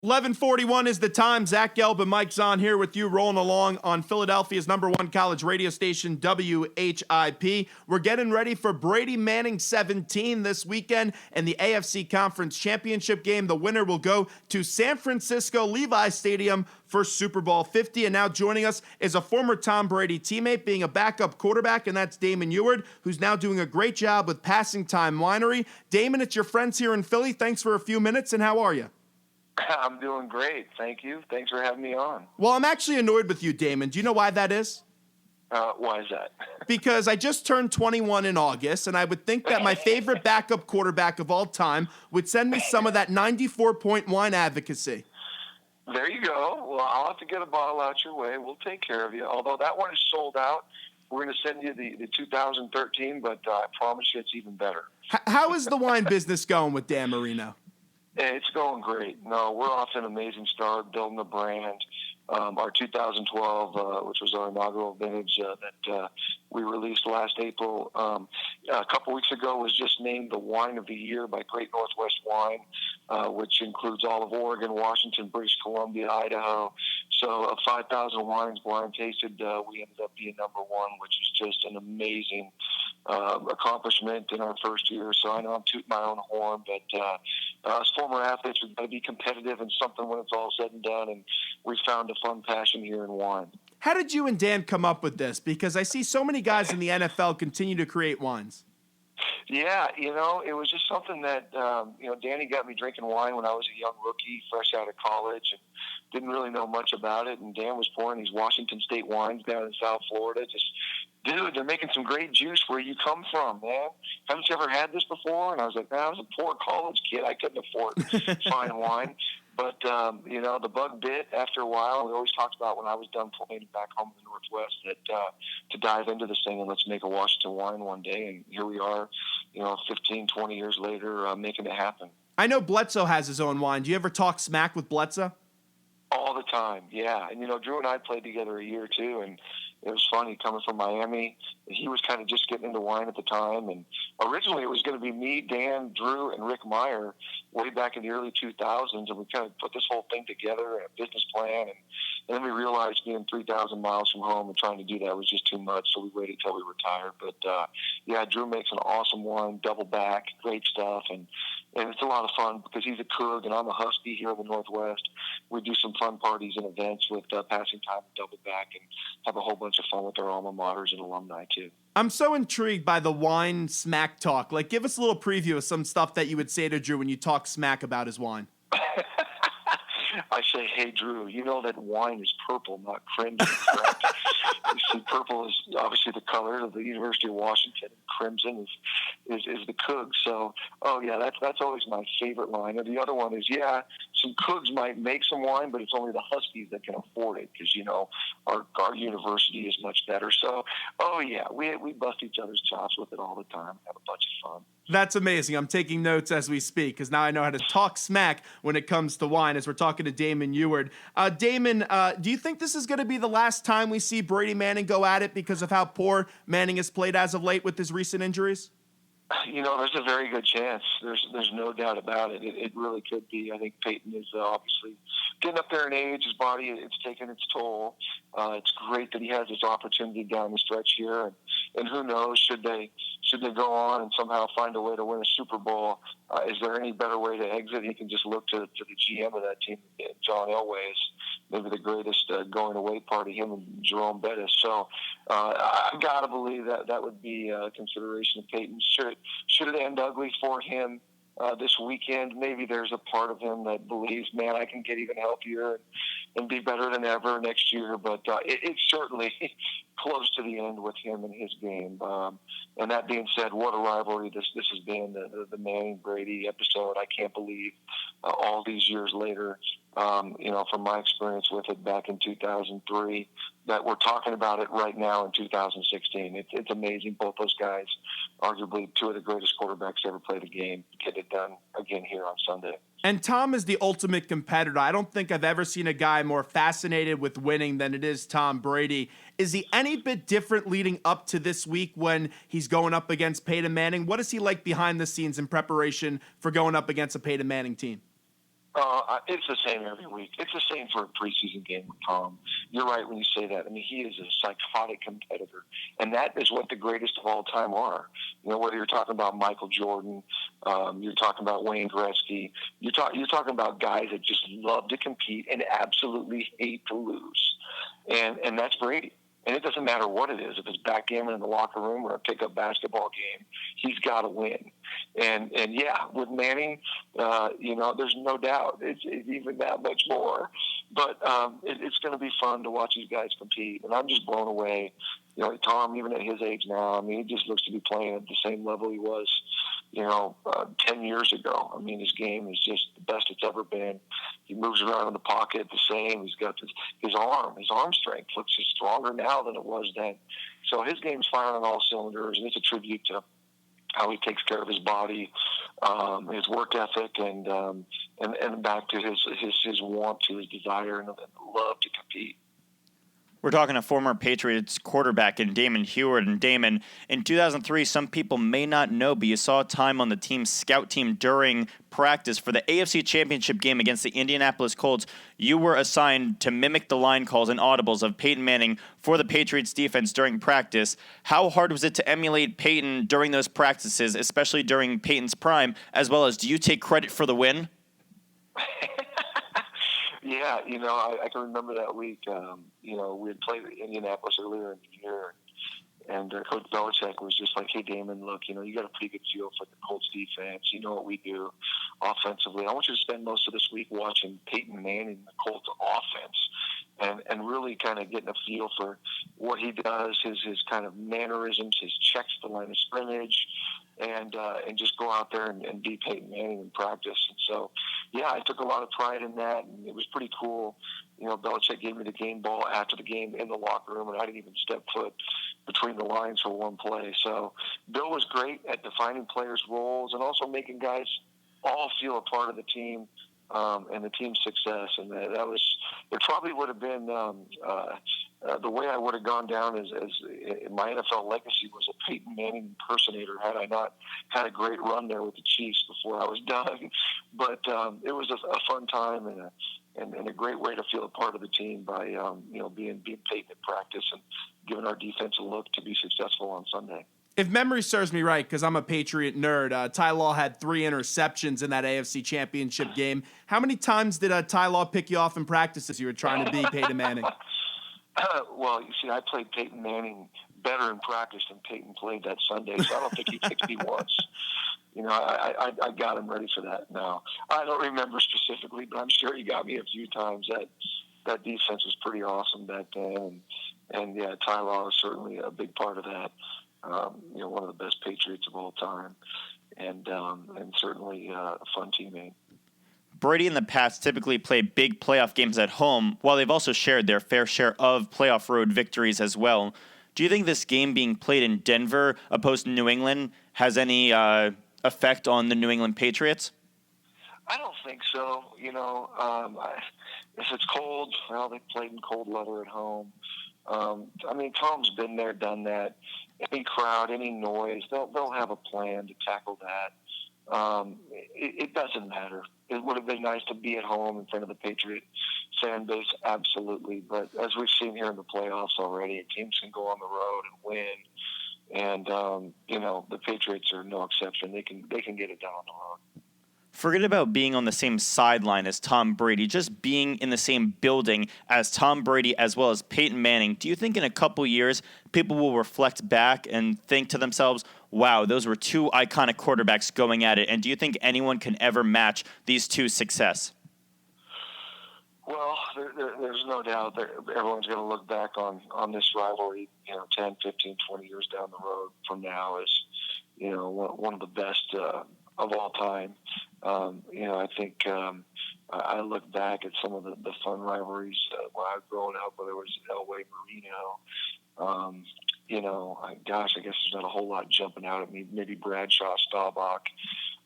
11:41 is the time. Zach Gelb and Mike Zahn here with you, rolling along on Philadelphia's #1 college radio station, WHIP. We're getting ready for Brady Manning 17 this weekend and the AFC Conference Championship game. The winner will go to San Francisco Levi Stadium for Super Bowl 50. And now joining us is a former Tom Brady teammate, being a backup quarterback, and that's Damon Huard, who's now doing a great job with Passing Time Winery. Damon, it's your friends here in Philly. Thanks for a few minutes, and how are you? I'm doing great. Thank you. Thanks for having me on. Well, I'm actually annoyed with you, Damon. Do you know why that is? Why is that? Because I just turned 21 in August, and I would think that my favorite backup quarterback of all time would send me some of that 94-point wine advocacy. There you go. Well, I'll have to get a bottle out your way. We'll take care of you. Although that one is sold out. We're going to send you the 2013, but I promise you it's even better. How is the wine business going with Dan Marino? It's going great. No, we're off to an amazing start, building a brand. Our 2012, which was our inaugural vintage that we released last April, a couple weeks ago, was just named the Wine of the Year by Great Northwest Wine, which includes all of Oregon, Washington, British Columbia, Idaho. So of 5,000 wines blind tasted, we ended up being #1, which is just an amazing accomplishment in our first year. So I know I'm tooting my own horn, but us former athletes, we've got to be competitive in something when it's all said and done, and we found a fun passion here in wine. How did you and Dan come up with this? Because I see so many guys in the NFL continue to create wines. Yeah, it was just something that, Danny got me drinking wine when I was a young rookie, fresh out of college, and didn't really know much about it. And Dan was pouring these Washington State wines down in South Florida. Just, dude, they're making some great juice where you come from, man. Haven't you ever had this before? And I was like, man, I was a poor college kid. I couldn't afford fine wine. But, the bug bit after a while. We always talked about when I was done playing back home in the Northwest that to dive into this thing and let's make a Washington wine one day. And here we are, 15, 20 years later, making it happen. I know Bledsoe has his own wine. Do you ever talk smack with Bledsoe? All the time, yeah. And, Drew and I played together a year, too, and it was funny coming from Miami. He was kind of just getting into wine at the time, and originally it was going to be me, Dan, Drew, and Rick Meyer way back in the early 2000s, and we kind of put this whole thing together, a business plan, and then we realized being 3,000 miles from home and trying to do that was just too much, so we waited till we retired. But, Drew makes an awesome wine, double back, great stuff, and it's a lot of fun because he's a Coug and I'm a Husky here in the Northwest. We do some fun parties and events with Passing Time and Double Back and have a whole bunch of fun with our alma maters and alumni, too. I'm so intrigued by the wine smack talk. Like, give us a little preview of some stuff that you would say to Drew when you talk smack about his wine. I say, hey, Drew, you know that wine is purple, not crimson, correct? You see, purple is obviously the color of the University of Washington, and crimson is the Cougs. So, that's always my favorite line. And the other one is, some Cougs might make some wine, but it's only the Huskies that can afford it because, our university is much better. So, we bust each other's chops with it all the time, have a bunch of fun. That's amazing. I'm taking notes as we speak because now I know how to talk smack when it comes to wine as we're talking to Damon Huard. Damon, do you think this is going to be the last time we see Brady Manning go at it because of how poor Manning has played as of late with his recent injuries? There's a very good chance. There's no doubt about it. It really could be. I think Peyton is obviously getting up there in age. His body, it's taken its toll. It's great that he has this opportunity down the stretch here. And who knows, should they go on and somehow find a way to win a Super Bowl, is there any better way to exit? He can just look to the GM of that team, John Elway, maybe the greatest going away party, him and Jerome Bettis. So I've got to believe that would be a consideration of Peyton. Should it end ugly for him this weekend, maybe there's a part of him that believes, man, I can get even healthier and be better than ever next year. But it's certainly close to the end with him and his game. And that being said, what a rivalry this has been, the Manning-Brady episode. I can't believe all these years later, from my experience with it back in 2003, that we're talking about it right now in 2016. It's amazing. Both those guys, arguably two of the greatest quarterbacks to ever play the game, get it done again here on Sunday. And Tom is the ultimate competitor. I don't think I've ever seen a guy more fascinated with winning than it is Tom Brady. Is he any bit different leading up to this week when he's going up against Peyton Manning? What is he like behind the scenes in preparation for going up against a Peyton Manning team? It's the same every week. It's the same for a preseason game with Tom. You're right when you say that. I mean, he is a psychotic competitor, and that is what the greatest of all time are. You know, whether you're talking about Michael Jordan, you're talking about Wayne Gretzky, you're talking about guys that just love to compete and absolutely hate to lose, and that's Brady. And it doesn't matter what it is. If it's backgammon in the locker room or a pickup basketball game, he's got to win. And yeah, with Manning, there's no doubt it's even that much more. But it's going to be fun to watch these guys compete. And I'm just blown away. You know, Tom, even at his age now, I mean, he just looks to be playing at the same level he was, 10 years ago. I mean, his game is just the best it's ever been. He moves around in the pocket the same. He's got his arm strength looks just stronger now than it was then. So his game's firing on all cylinders, and it's a tribute to how he takes care of his body, his work ethic, and back to his want to, his desire, and love to compete. We're talking to former Patriots quarterback in Damon Huard. And Damon, in 2003, some people may not know, but you saw time on the team's scout team during practice for the AFC Championship game against the Indianapolis Colts. You were assigned to mimic the line calls and audibles of Peyton Manning for the Patriots defense during practice. How hard was it to emulate Peyton during those practices, especially during Peyton's prime, as well as do you take credit for the win? Yeah, I can remember that week. We had played Indianapolis earlier in the year, and Coach Belichick was just like, "Hey, Damon, look, you got a pretty good feel for the Colts defense. You know what we do offensively. I want you to spend most of this week watching Peyton Manning, the Colts offense, and really kind of getting a feel for what he does, his kind of mannerisms, his checks to the line of scrimmage, and just go out there and be Peyton Manning in practice." And so, yeah, I took a lot of pride in that, and it was pretty cool. Belichick gave me the game ball after the game in the locker room, and I didn't even step foot between the lines for one play. So Bill was great at defining players' roles and also making guys all feel a part of the team and the team's success. And it probably would have been the way I would have gone down as my NFL legacy was a Peyton Manning impersonator had I not had a great run there with the Chiefs before I was done. But it was a fun time and a great way to feel a part of the team by being Peyton at practice and giving our defense a look to be successful on Sunday. If memory serves me right, because I'm a Patriot nerd, Ty Law had 3 interceptions in that AFC Championship game. How many times did Ty Law pick you off in practice as you were trying to be Peyton Manning? Well, you see, I played Peyton Manning better in practice than Peyton played that Sunday, so I don't think he picked me once. I got him ready for that now. I don't remember specifically, but I'm sure he got me a few times. That defense was pretty awesome back then, and yeah, Ty Law was certainly a big part of that. One of the best Patriots of all time, and certainly a fun teammate. Brady in the past typically played big playoff games at home, while they've also shared their fair share of playoff road victories as well. Do you think this game being played in Denver opposed to New England has any effect on the New England Patriots? I don't think so. If it's cold, well, they played in cold weather at home. Tom's been there, done that. Any crowd, any noise, they'll have a plan to tackle that. It doesn't matter. It would have been nice to be at home in front of the Patriot fan base, absolutely. But as we've seen here in the playoffs already, teams can go on the road and win. And the Patriots are no exception. They can get it done on the road. Forget about being on the same sideline as Tom Brady, just being in the same building as Tom Brady as well as Peyton Manning. Do you think in a couple years people will reflect back and think to themselves, wow, those were 2 iconic quarterbacks going at it? And do you think anyone can ever match these 2's success? Well, there's no doubt that everyone's going to look back on this rivalry, 10, 15, 20 years down the road from now as, one of the best of all time. I think I look back at some of the fun rivalries when I was growing up, whether it was Elway, Marino. I guess there's not a whole lot jumping out at me. Maybe Bradshaw, Staubach.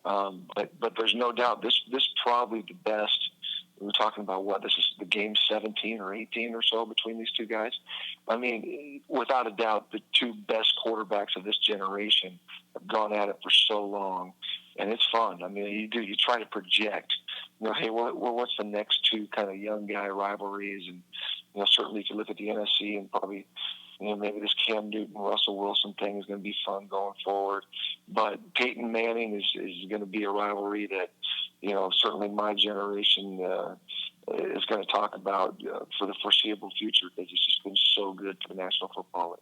But there's no doubt this probably the best. We were talking about this is the game 17 or 18 or so between these 2 guys. I mean, without a doubt, the 2 best quarterbacks of this generation have gone at it for so long, and it's fun. I mean, you try to project hey, what's the next two kind of young guy rivalries? And, certainly you can look at the NFC and probably, maybe this Cam Newton, Russell Wilson thing is going to be fun going forward. But Peyton Manning is going to be a rivalry that, certainly my generation is going to talk about for the foreseeable future, because it's just been so good for the National Football League.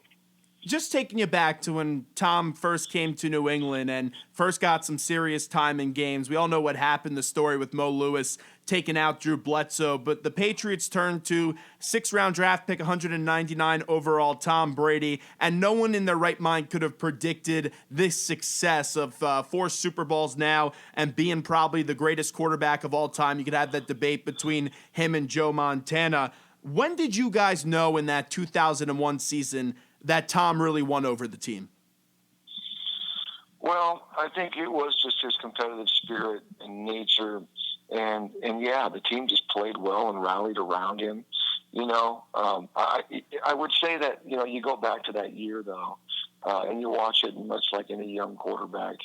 Just taking you back to when Tom first came to New England and first got some serious time in games. We all know what happened, the story with Mo Lewis taking out Drew Bledsoe, but the Patriots turned to 6th-round draft pick, 199 overall Tom Brady, and no one in their right mind could have predicted this success of 4 Super Bowls now and being probably the greatest quarterback of all time. You could have that debate between him and Joe Montana. When did you guys know in that 2001 season that Tom really won over the team? Well, I think it was just his competitive spirit and nature, and yeah, the team just played well and rallied around him. I would say that you go back to that year though, and you watch it, much like any young quarterback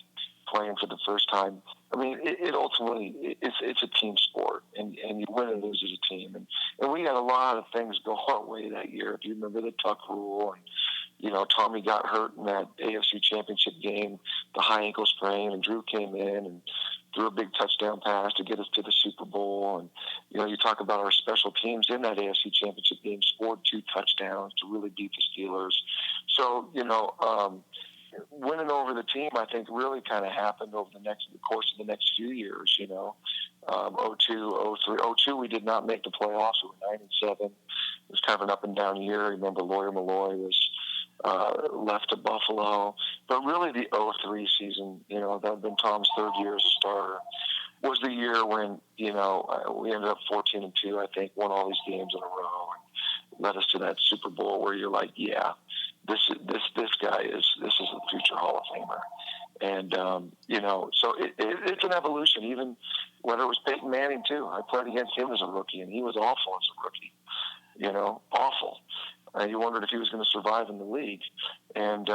playing for the first time. I mean, it ultimately it's a team sport, and you win and lose as a team, and we had a lot of things go our way that year. If you remember the tuck rule, and Tommy got hurt in that AFC Championship game, the high ankle sprain, and Drew came in and threw a big touchdown pass to get us to the Super Bowl. And you talk about our special teams in that AFC Championship game, scored 2 touchdowns to really beat the Steelers. So winning over the team, I think, really kind of happened over the course of the next few years. 02, 03, 02, we did not make the playoffs. We were 9-7. It was kind of an up and down year. I remember Lawyer Malloy was left to Buffalo, but really the 03 season, that had been Tom's 3rd year as a starter, was the year when we ended up 14-2. I think won all these games in a row and led us to that Super Bowl where you're like, yeah, this guy is a future Hall of Famer. And so it's an evolution. Even whether it was Peyton Manning too, I played against him as a rookie, and he was awful as a rookie. Awful. You wondered if he was going to survive in the league. And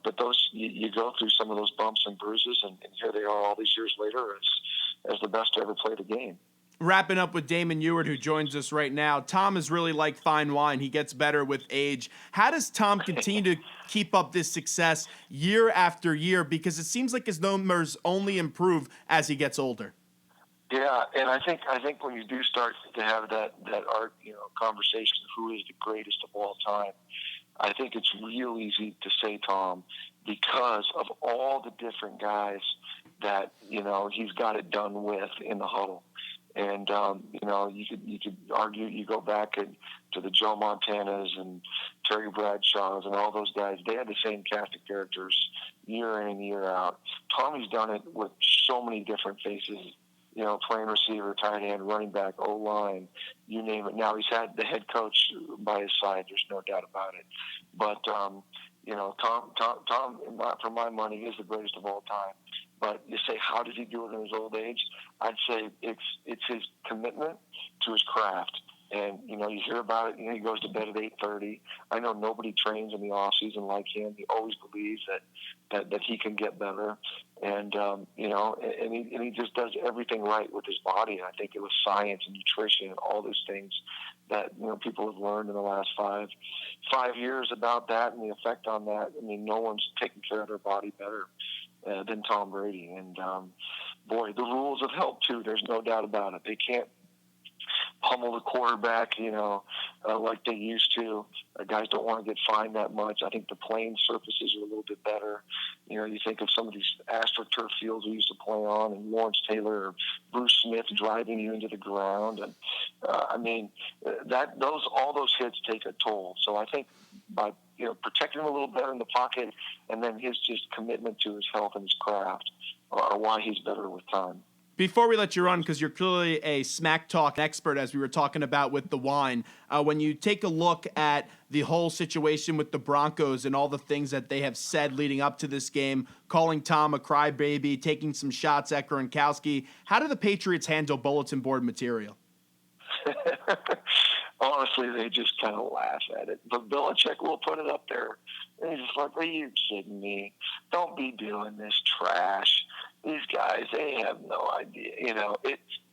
but those you go through some of those bumps and bruises, and here they are all these years later as the best to ever play the game. Wrapping up with Damon Huard, who joins us right now. Tom is really like fine wine. He gets better with age. How does Tom continue to keep up this success year after year? Because it seems like his numbers only improve as he gets older. Yeah, and I think when you do start to have that art, conversation of who is the greatest of all time, I think it's real easy to say Tom, because of all the different guys that he's got it done with in the huddle. And you could argue, you go back to the Joe Montanas and Terry Bradshaws and all those guys. They had the same cast of characters year in and year out. Tommy's done it with so many different faces. Playing receiver, tight end, running back, O-line, you name it. Now he's had the head coach by his side. There's no doubt about it. But Tom, for my money, is the greatest of all time. But you say, how does he do it in his old age? I'd say it's his commitment to his craft. And, you hear about it, he goes to bed at 8:30. I know nobody trains in the off season like him. He always believes that he can get better. And, and he just does everything right with his body. And I think it was science and nutrition and all those things that, people have learned in the last five years about that and the effect on that. I mean, no one's taking care of their body better than Tom Brady. And, boy, the rules have helped too. There's no doubt about it. They can't pummel the quarterback, like they used to. Guys don't want to get fined that much. I think the playing surfaces are a little bit better. You think of some of these AstroTurf fields we used to play on, and Lawrence Taylor or Bruce Smith driving you into the ground, and all those hits take a toll. So I think by protecting him a little better in the pocket, and then his just commitment to his health and his craft are why he's better with time. Before we let you run, because you're clearly a smack talk expert, as we were talking about with the wine, when you take a look at the whole situation with the Broncos and all the things that they have said leading up to this game, calling Tom a crybaby, taking some shots at Gronkowski, how do the Patriots handle bulletin board material? Honestly, they just kind of laugh at it. But Belichick will put it up there. And he's just like, are you kidding me? Don't be doing this trash. these guys, they have no idea.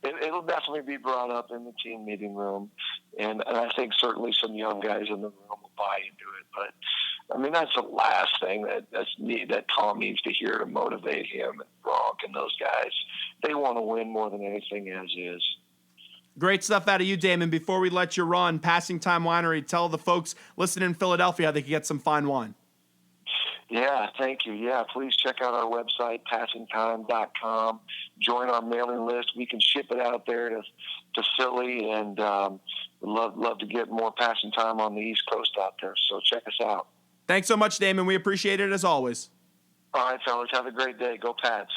It'll definitely be brought up in the team meeting room, and I think certainly some young guys in the room will buy into it. But I mean, that's the last thing that Tom needs to hear to motivate him and Gronk and those guys. They want to win more than anything as is. Great stuff out of you, Damon. Before we let you run, Passing Time Winery, tell the folks listening in Philadelphia how they can get some fine wine. Yeah, thank you. Yeah, please check out our website, passingtime.com. Join our mailing list. We can ship it out there to Philly, and love to get more Passing Time on the East Coast out there. So check us out. Thanks so much, Damon. We appreciate it as always. All right, fellas. Have a great day. Go Pats.